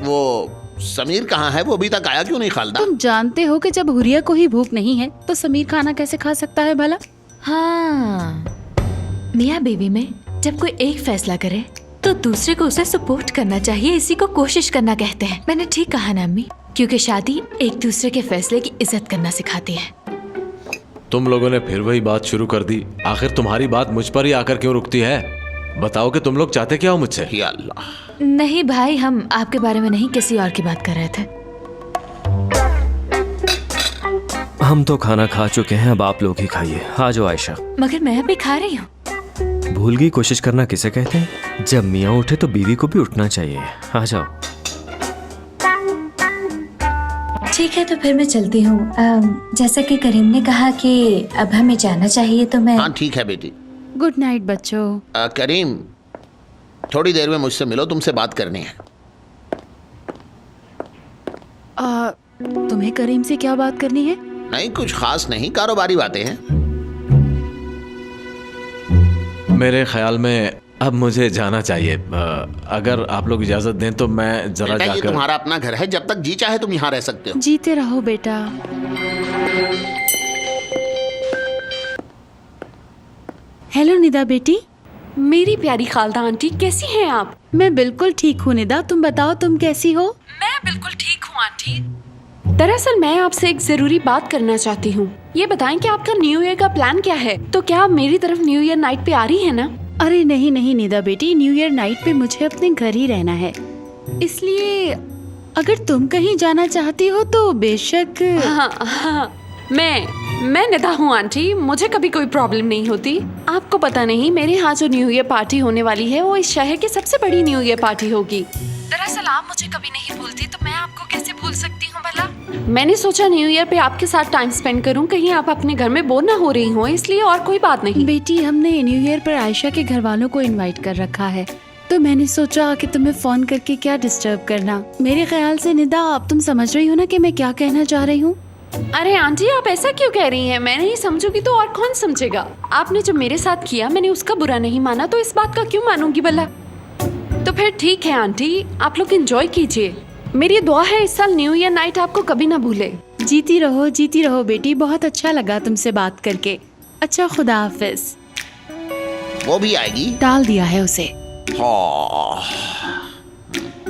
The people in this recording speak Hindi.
वो समीर कहाँ है? वो अभी तक आया क्यों नहीं खालदा? तुम जानते हो कि जब हुरिया को ही भूख नहीं है तो समीर खाना कैसे खा सकता है भला? हाँ, मियाँ बीवी में जब कोई एक फैसला करे तो दूसरे को उसे सपोर्ट करना चाहिए। इसी को कोशिश करना कहते हैं। मैंने ठीक कहा ना अम्मी? क्योंकि शादी एक दूसरे के फैसले की इज्जत करना सिखाती है। तुम लोगों ने फिर वही बात शुरू कर दी। आखिर तुम्हारी बात मुझ पर ही आकर क्यों रुकती है? बताओ कि तुम लोग चाहते क्या हो मुझसे? या अल्लाह। नहीं भाई, हम आपके बारे में नहीं, किसी और की बात कर रहे थे। हम तो खाना खा चुके हैं, अब आप लोग ही खाइए। आ जाओ आयशा। मगर मैं अभी खा रही हूँ। भूल गई कोशिश करना किसे कहते हैं? जब मियाँ उठे तो बीवी को भी उठना चाहिए। आ जाओ। ठीक है, तो फिर मैं चलती हूँ। जैसा कि करीम ने कहा कि अब हमें जाना चाहिए तो मैं। हाँ ठीक है बेटी। गुड नाइट बच्चों। करीम, थोड़ी देर में मुझसे मिलो, तुमसे बात करनी है। तुम्हें करीम से क्या बात करनी है? नहीं, कुछ खास नहीं, कारोबारी बातें हैं। मेरे ख्याल में अब मुझे जाना चाहिए। अगर आप लोग इजाजत दें तो मैं जरा बेटा, ये जाकर। तुम्हारा अपना घर है, जब तक जी चाहे तुम यहाँ रह सकते हो। जीते रहो बेटा। हेलो निदा बेटी। मेरी प्यारी खालदा आंटी, कैसी हैं आप? मैं बिल्कुल ठीक हूँ निदा, तुम बताओ तुम कैसी हो? मैं बिल्कुल ठीक हूँ आंटी। दरअसल मैं आपसे एक जरूरी बात करना चाहती हूँ। ये बताएं कि आपका न्यू ईयर का प्लान क्या है? तो क्या आप मेरी तरफ न्यू ईयर नाइट पे आ रही है ना? अरे नहीं नहीं निदा बेटी, न्यू ईयर नाइट पे मुझे अपने घर ही रहना है, इसलिए अगर तुम कहीं जाना चाहती हो तो बेशक। हाँ, मैं निदा हूँ आंटी, मुझे कभी कोई प्रॉब्लम नहीं होती। आपको पता नहीं, मेरे यहाँ जो न्यू ईयर पार्टी होने वाली है वो इस शहर की सबसे बड़ी न्यू ईयर पार्टी होगी। दरअसल आप मुझे कभी नहीं भूलती, तो मैं आपको कैसे भूल सकती हूँ भला? मैंने सोचा न्यू ईयर पे आपके साथ टाइम स्पेंड करूँ, कहीं आप अपने घर में बोर ना हो रही हो, इसलिए, और कोई बात नहीं। बेटी, हमने न्यू ईयर पर आयशा के घर वालों को इनवाइट कर रखा है, तो मैंने सोचा कि तुम्हें फोन करके क्या डिस्टर्ब करना। मेरे ख्याल से निदा, आप तुम समझ रही हो ना कि मैं क्या कहना चाह रही हूँ? अरे आंटी, आप ऐसा क्यों कह रही हैं? मैं नहीं समझूंगी तो और कौन समझेगा? आपने जो मेरे साथ किया मैंने उसका बुरा नहीं माना, तो इस बात का क्यों मानूंगी भला? तो फिर ठीक है आंटी, आप लोग एंजॉय कीजिए। मेरी दुआ है इस साल न्यू ईयर नाइट आपको कभी ना भूले। जीती रहो बेटी, बहुत अच्छा लगा तुमसे बात करके। अच्छा, खुदा हाफिज। वो भी आएगी? टाल दिया है उसे। हाँ।